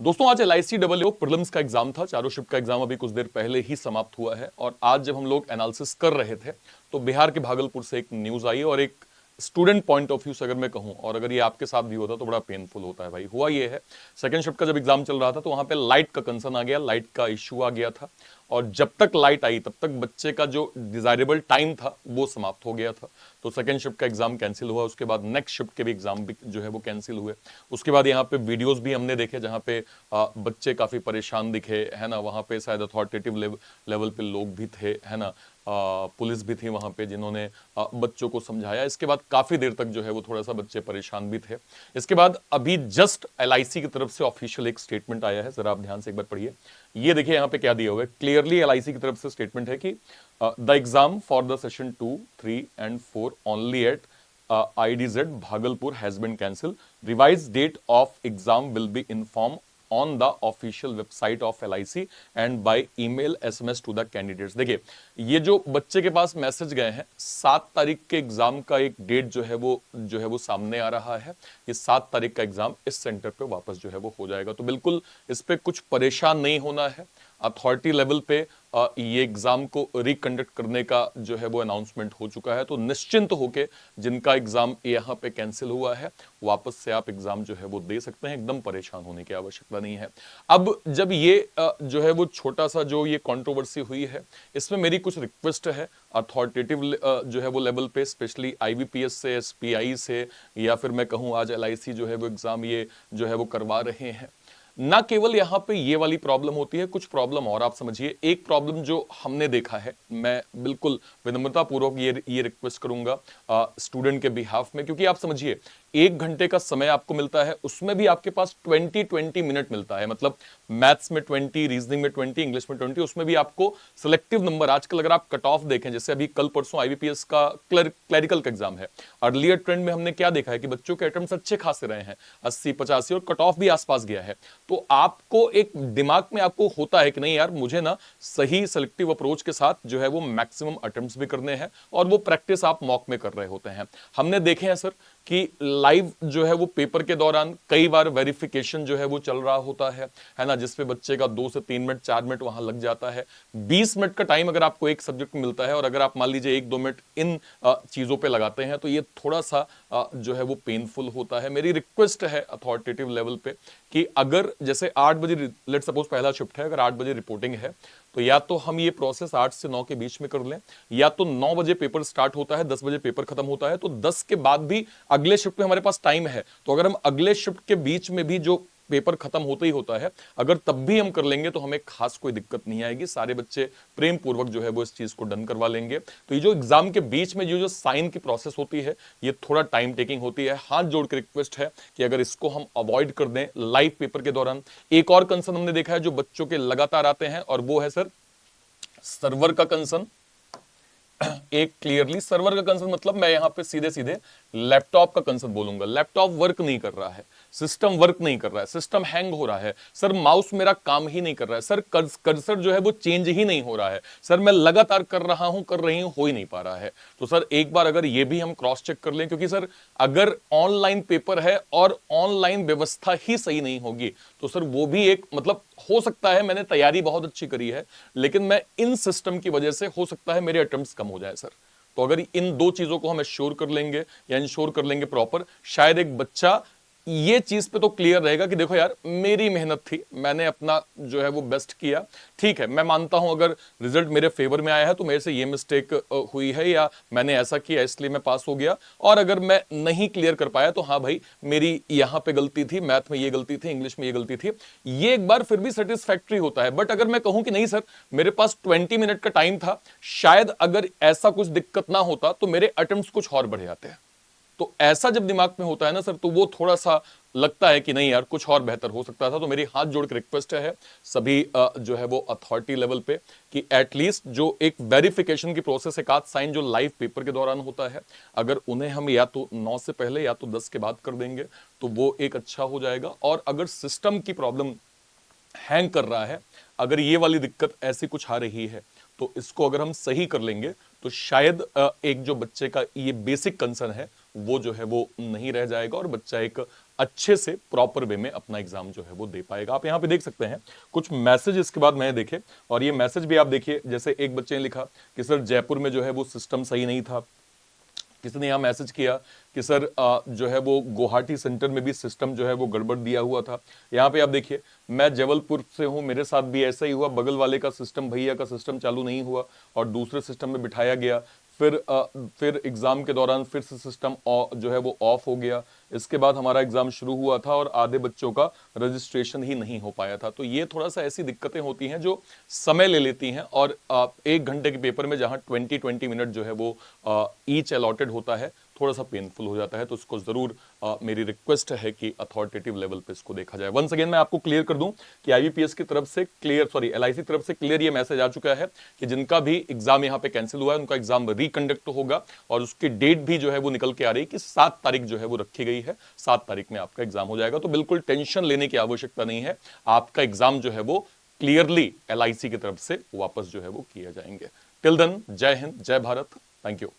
दोस्तों आज LIC double prelims का एग्जाम था। चारों शिफ्ट का एग्जाम अभी कुछ देर पहले ही समाप्त हुआ है और आज जब हम लोग एनालिसिस कर रहे थे तो बिहार के भागलपुर से एक न्यूज आई और एक स्टूडेंट पॉइंट ऑफ व्यू से अगर मैं कहूं और अगर ये आपके साथ भी होता तो बड़ा पेनफुल होता है भाई। हुआ ये है, सेकंड शिफ्ट का जब एग्जाम चल रहा था तो वहां पे लाइट का कंसर्न आ गया, लाइट का इश्यू आ गया था और जब तक लाइट आई तब तक बच्चे का जो डिजायरेबल टाइम था वो समाप्त हो गया था। तो सेकंड शिफ्ट का एग्जाम कैंसिल हुआ, उसके बाद नेक्स्ट शिफ्ट के भी एग्जाम भी जो है वो कैंसिल हुए। उसके बाद यहाँ पे वीडियोस भी हमने देखे जहाँ पे बच्चे काफी परेशान दिखे, है ना। वहां पे शायद अथॉरिटेटिव लेवल पे लोग भी थे, है ना। पुलिस भी थी वहां पे जिन्होंने बच्चों को समझाया। इसके बाद काफी देर तक जो है वो थोड़ा सा बच्चे परेशान भी थे। इसके बाद अभी जस्ट LIC की तरफ से ऑफिशियल एक स्टेटमेंट आया है, जरा आप ध्यान से एक बार पढ़िए। ये देखिए यहाँ पे क्या दिया हुआ है, क्लियरली LIC की तरफ से स्टेटमेंट है कि the exam for the session 2, 3 and 4 only at IDZ Bhagalpur has been cancelled. Revised date of exam will be informed on the official website of LIC and by email SMS to the candidates। देखिए ये जो बच्चे के पास message गए हैं, 7 तारीख के exam का एक डेट जो है वो सामने आ रहा है। ये 7 तारीख का एग्जाम इस सेंटर पे वापस जो है वो हो जाएगा, तो बिल्कुल इस पे कुछ परेशान नहीं होना है। अथॉरिटी लेवल पे ये एग्जाम को रिकंडक्ट करने का जो है वो अनाउंसमेंट हो चुका है, तो निश्चिंत होके जिनका एग्जाम यहाँ पे कैंसिल हुआ है वापस से आप एग्जाम जो है वो दे सकते हैं, एकदम परेशान होने की आवश्यकता नहीं है। अब जब ये जो है वो छोटा सा जो ये कंट्रोवर्सी हुई है, इसमें मेरी कुछ रिक्वेस्ट है अथॉरिटेटिव जो है वो लेवल पे, स्पेशली IBPS से, SPI से, या फिर मैं कहूँ आज LIC जो है वो एग्जाम ये जो है वो करवा रहे हैं। ना केवल यहाँ पे ये वाली प्रॉब्लम होती है, कुछ प्रॉब्लम और आप समझिए। एक प्रॉब्लम जो हमने देखा है, मैं बिल्कुल विनम्रता पूर्वक ये रिक्वेस्ट करूंगा स्टूडेंट के बिहाफ में, क्योंकि आप समझिए 1 घंटे का समय आपको मिलता है, उसमें भी आपके पास 20 मिनट मिलता है। मतलब मैथ्स में 20, रीजनिंग में 20, इंग्लिश में 20, उसमें भी आपको सिलेक्टिव नंबर। आजकल अगर आप कट ऑफ देखें, जैसे अभी कल परसों IBPS का क्लरिकल का एग्जाम है, अर्लियर ट्रेंड में हमने क्या देखा है कि बच्चों के अटेम्प्ट्स अच्छे खासे रहे हैं, 80, 85 और कट ऑफ भी आसपास गया है। तो आपको एक दिमाग में आपको होता है कि नहीं यार, मुझे ना सही सेलेक्टिव अप्रोच के साथ जो है वो मैक्सिमम अटेम्प्ट्स भी करने हैं, और वो प्रैक्टिस आप मॉक में कर रहे होते हैं। हमने देखे हैं सर कि लाइव जो है वो पेपर के दौरान कई बार वेरिफिकेशन जो है वो चल रहा होता है ना, जिसपे बच्चे का 2 से 3 मिनट 4 मिनट वहां लग जाता है। 20 मिनट का टाइम अगर आपको एक सब्जेक्ट में मिलता है और अगर आप मान लीजिए 1-2 मिनट इन चीजों पे लगाते हैं तो ये थोड़ा सा जो है वो पेनफुल होता है। मेरी रिक्वेस्ट है अथॉरिटेटिव लेवल पे कि अगर जैसे 8 बजे लेट सपोज पहला शिफ्ट है, अगर 8 बजे रिपोर्टिंग है तो या तो हम ये प्रोसेस 8 से 9 के बीच में कर लें, या तो 9 बजे पेपर स्टार्ट होता है, 10 बजे पेपर खत्म होता है, तो 10 के बाद भी अगले शिफ्ट में हमारे पास टाइम है। तो अगर हम अगले शिफ्ट के बीच में भी जो पेपर खत्म होता ही होता है, अगर तब भी हम कर लेंगे तो हमें खास कोई दिक्कत नहीं आएगी। सारे बच्चे प्रेम पूर्वक जो है वो इस चीज को डन करवा लेंगे। तो ये जो एग्जाम के बीच में जो साइन की प्रोसेस होती है, ये थोड़ा टाइम टेकिंग होती है। हाथ जोड़ के रिक्वेस्ट है कि अगर इसको हम अवॉइड कर दें लाइव पेपर के दौरान। एक और कंसर्न हमने देखा है जो बच्चों के लगातार आते हैं, और वो है सर सर्वर का कंसर्न। एक क्लियरली सर्वर का कंसर्न, मतलब मैं यहां पे सीधे सीधे लैपटॉप का कंसर्न बोलूंगा। लैपटॉप वर्क नहीं कर रहा है, सिस्टम वर्क नहीं कर रहा है, सिस्टम हैंग हो रहा है सर, माउस मेरा काम ही नहीं कर रहा है सर, कर्सर जो है वो चेंज ही नहीं हो रहा है सर, मैं लगातार कर रही हूं, हो ही नहीं पा रहा है। तो सर एक बार अगर ये भी हम क्रॉस चेक कर लें, क्योंकि सर अगर ऑनलाइन पेपर है और ऑनलाइन व्यवस्था ही सही नहीं होगी तो सर वो भी एक मतलब हो सकता है मैंने तैयारी बहुत अच्छी करी है, लेकिन मैं इन सिस्टम की वजह से हो सकता है मेरे अटेम्प्ट्स कम हो जाए सर। तो अगर इन 2 चीजों को हम एश्योर कर लेंगे या इंश्योर कर लेंगे प्रॉपर, शायद एक बच्चा ये चीज पे तो क्लियर रहेगा कि देखो यार मेरी मेहनत थी, मैंने अपना जो है वो बेस्ट किया। ठीक है, मैं मानता हूं अगर रिजल्ट मेरे फेवर में आया है तो मेरे से ये मिस्टेक हुई है या मैंने ऐसा किया इसलिए मैं पास हो गया, और अगर मैं नहीं क्लियर कर पाया तो हाँ भाई मेरी यहां पे गलती थी, मैथ में ये गलती थी, इंग्लिश में ये गलती थी, ये एक बार फिर भी सेटिस्फैक्ट्री होता है। बट अगर मैं कहूं कि नहीं सर मेरे पास 20 मिनट का टाइम था, शायद अगर ऐसा कुछ दिक्कत ना होता तो मेरे अटेम्प्ट्स कुछ और बढ़ जाते हैं। तो ऐसा जब दिमाग में होता है ना सर, तो वो थोड़ा सा लगता है कि नहीं यार कुछ और बेहतर हो सकता था। तो मेरी हाथ जोड़ के रिक्वेस्ट है सभी जो है वो अथॉरिटी लेवल पे कि एटलीस्ट जो एक वेरिफिकेशन की प्रोसेस है, काद साइन जो लाइव पेपर के दौरान होता है, अगर उन्हें हम या तो 9 से पहले या तो 10 के बाद कर देंगे तो वो एक अच्छा हो जाएगा। और अगर सिस्टम की प्रॉब्लम हैंग कर रहा है, अगर ये वाली दिक्कत ऐसी कुछ आ रही है, तो इसको अगर हम सही कर लेंगे तो शायद एक जो बच्चे का ये बेसिक कंसर्न है वो जो है वो नहीं रह जाएगा और बच्चा एक अच्छे से प्रॉपर वे में अपना एग्जाम जो है वो दे पाएगा। आप यहां पे देख सकते हैं कुछ मैसेज इसके बाद मैंने देखे, और ये मैसेज भी आप देखिए, जैसे एक बच्चे ने लिखा कि सर जयपुर में जो है वो सिस्टम सही नहीं था। किसी ने यहाँ मैसेज किया कि सर जो है वो गुवाहाटी सेंटर में भी सिस्टम जो है वो गड़बड़ दिया हुआ था। यहाँ पे आप देखिए, मैं जबलपुर से हूँ, मेरे साथ भी ऐसा ही हुआ, बगल वाले का सिस्टम, भैया का सिस्टम चालू नहीं हुआ और दूसरे सिस्टम में बिठाया गया। फिर एग्जाम के दौरान फिर से सिस्टम जो है वो ऑफ हो गया। इसके बाद हमारा एग्जाम शुरू हुआ था और आधे बच्चों का रजिस्ट्रेशन ही नहीं हो पाया था। तो ये थोड़ा सा ऐसी दिक्कतें होती हैं जो समय ले लेती हैं, और 1 घंटे के पेपर में जहां 20 मिनट जो है वो ईच अलॉटेड होता है, थोड़ा सा पेनफुल हो जाता है। तो इसको जरूर मेरी रिक्वेस्ट है कि अथॉरिटेटिव लेवल पे इसको देखा जाए। वंस अगेन मैं आपको क्लियर कर दूं कि आईबीपीएस की तरफ से क्लियर, सॉरी एलआईसी की तरफ से क्लियर ये मैसेज आ चुका है कि जिनका भी एग्जाम यहाँ पे कैंसिल हुआ है उनका एग्जाम रिकंडक्ट होगा, और उसकी डेट भी जो है वो निकल के आ रही है कि 7 तारीख जो है वो रखी गई है, 7 तारीख में आपका एग्जाम हो जाएगा। तो बिल्कुल टेंशन लेने की आवश्यकता नहीं है, आपका एग्जाम जो है वो क्लियरली एलआईसी की तरफ से वापस जो है वो किए जाएंगे। टिल देन, जय हिंद, जय भारत, थैंक यू।